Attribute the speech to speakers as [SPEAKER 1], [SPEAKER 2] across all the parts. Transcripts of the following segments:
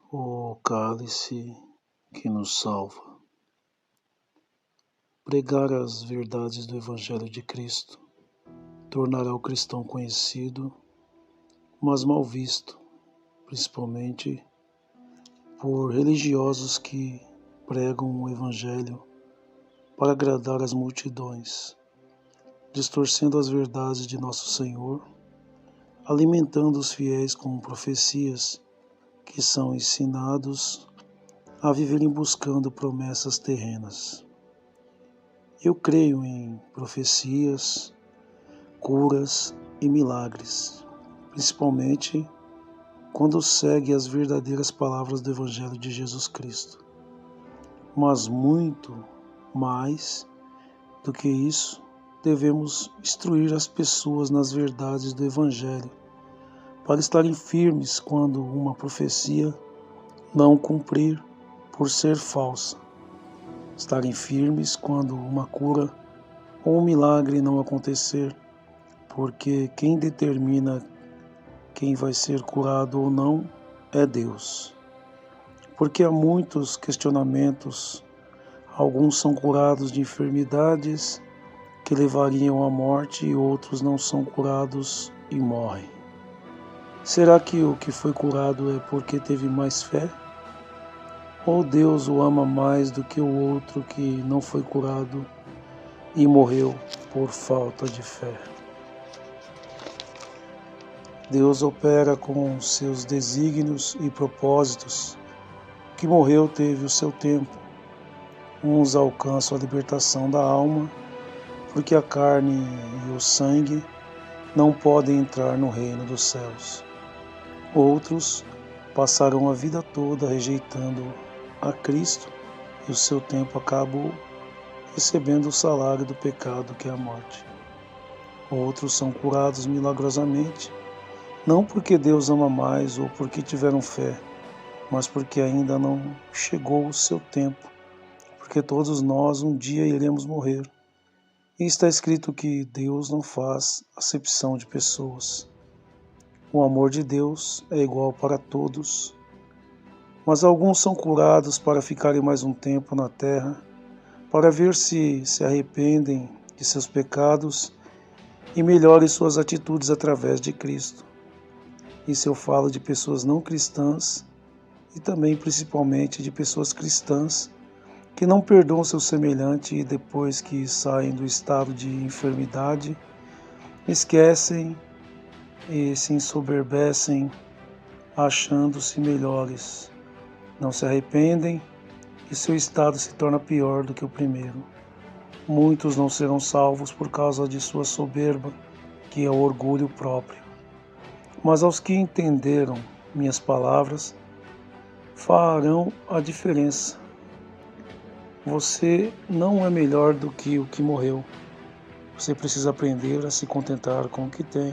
[SPEAKER 1] O cálice que nos salva. Pregar as verdades do Evangelho de Cristo tornará o cristão conhecido, mas mal visto, principalmente por religiosos que pregam o Evangelho para agradar as multidões, distorcendo as verdades de nosso Senhor, alimentando os fiéis com profecias que são ensinados a viverem buscando promessas terrenas. Eu creio em profecias, curas e milagres, principalmente quando segue as verdadeiras palavras do Evangelho de Jesus Cristo. Mas muito mais do que isso, devemos instruir as pessoas nas verdades do Evangelho, para estarem firmes quando uma profecia não cumprir por ser falsa. Estarem firmes quando uma cura ou um milagre não acontecer, porque quem determina quem vai ser curado ou não é Deus. Porque há muitos questionamentos, alguns são curados de enfermidades que levariam à morte e outros não são curados e morrem. Será que o que foi curado é porque teve mais fé? Ou Deus o ama mais do que o outro que não foi curado e morreu por falta de fé? Deus opera com seus desígnios e propósitos. O que morreu teve o seu tempo. Uns alcançam a libertação da alma, porque a carne e o sangue não podem entrar no reino dos céus. Outros passarão a vida toda rejeitando a Cristo e o seu tempo acabou recebendo o salário do pecado, que é a morte. Outros são curados milagrosamente, não porque Deus ama mais ou porque tiveram fé, mas porque ainda não chegou o seu tempo, porque todos nós um dia iremos morrer. E está escrito que Deus não faz acepção de pessoas. O amor de Deus é igual para todos, mas alguns são curados para ficarem mais um tempo na terra, para ver se arrependem de seus pecados e melhorem suas atitudes através de Cristo. Isso eu falo de pessoas não cristãs e também principalmente de pessoas cristãs que não perdoam seu semelhante e depois que saem do estado de enfermidade, esquecem e se ensoberbecem achando-se melhores. Não se arrependem e seu estado se torna pior do que o primeiro. Muitos não serão salvos por causa de sua soberba, que é o orgulho próprio. Mas aos que entenderam minhas palavras, farão a diferença. Você não é melhor do que o que morreu. Você precisa aprender a se contentar com o que tem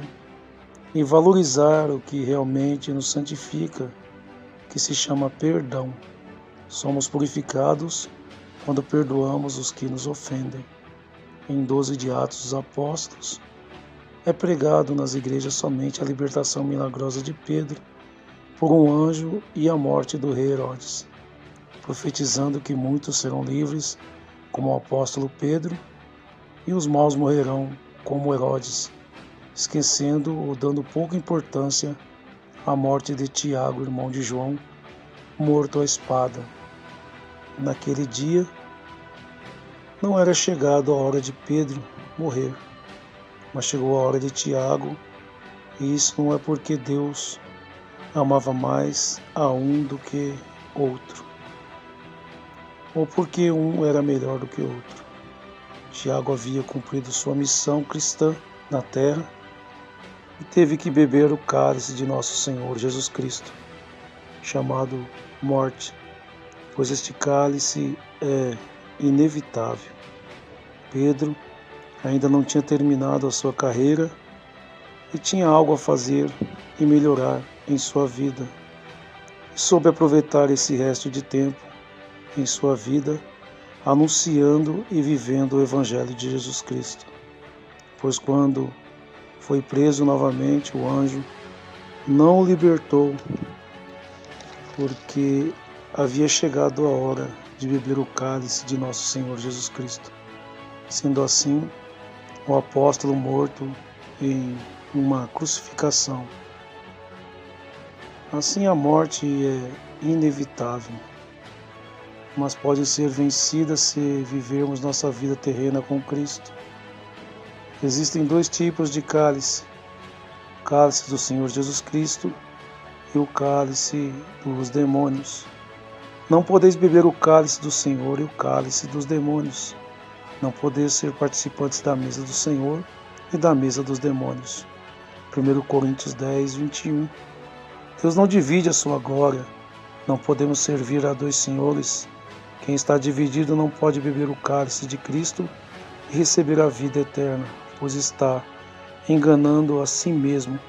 [SPEAKER 1] e valorizar o que realmente nos santifica, que se chama perdão. Somos purificados quando perdoamos os que nos ofendem. Em 12 de Atos dos Apóstolos, é pregado nas igrejas somente a libertação milagrosa de Pedro por um anjo e a morte do rei Herodes, profetizando que muitos serão livres, como o apóstolo Pedro, e os maus morrerão, como Herodes, esquecendo ou dando pouca importância à morte de Tiago, irmão de João, morto à espada. Naquele dia, não era chegado a hora de Pedro morrer, mas chegou a hora de Tiago, e isso não é porque Deus amava mais a um do que outro, ou porque um era melhor do que outro. Tiago havia cumprido sua missão cristã na terra e teve que beber o cálice de nosso Senhor Jesus Cristo, chamado morte, pois este cálice é inevitável. Pedro ainda não tinha terminado a sua carreira e tinha algo a fazer e melhorar em sua vida. E soube aproveitar esse resto de tempo em sua vida, anunciando e vivendo o Evangelho de Jesus Cristo. Pois quando foi preso novamente, o anjo não o libertou porque havia chegado a hora de beber o cálice de nosso Senhor Jesus Cristo. Sendo assim, o apóstolo morto em uma crucificação. Assim, a morte é inevitável, mas pode ser vencida se vivermos nossa vida terrena com Cristo. Existem dois tipos de cálice: o cálice do Senhor Jesus Cristo e o cálice dos demônios. Não podeis beber o cálice do Senhor e o cálice dos demônios. Não podeis ser participantes da mesa do Senhor e da mesa dos demônios. 1 Coríntios 10, 21. Deus não divide a sua glória. Não podemos servir a dois senhores. Quem está dividido não pode beber o cálice de Cristo e receber a vida eterna, pois está enganando a si mesmo,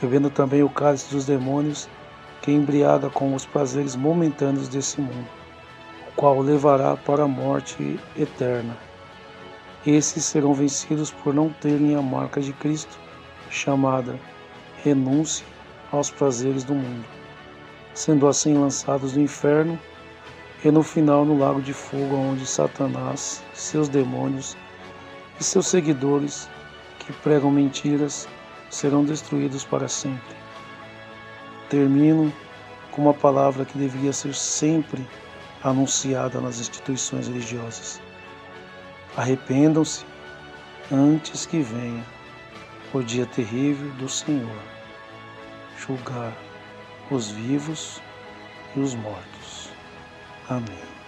[SPEAKER 1] bebendo também o cálice dos demônios, que embriaga com os prazeres momentâneos desse mundo, o qual o levará para a morte eterna. Esses serão vencidos por não terem a marca de Cristo, chamada renúncia aos prazeres do mundo, sendo assim lançados no inferno e no final no lago de fogo, onde Satanás, seus demônios e seus seguidores que pregam mentiras serão destruídos para sempre. Termino com uma palavra que deveria ser sempre anunciada nas instituições religiosas: arrependam-se antes que venha o dia terrível do Senhor, julgar os vivos e os mortos. Amém.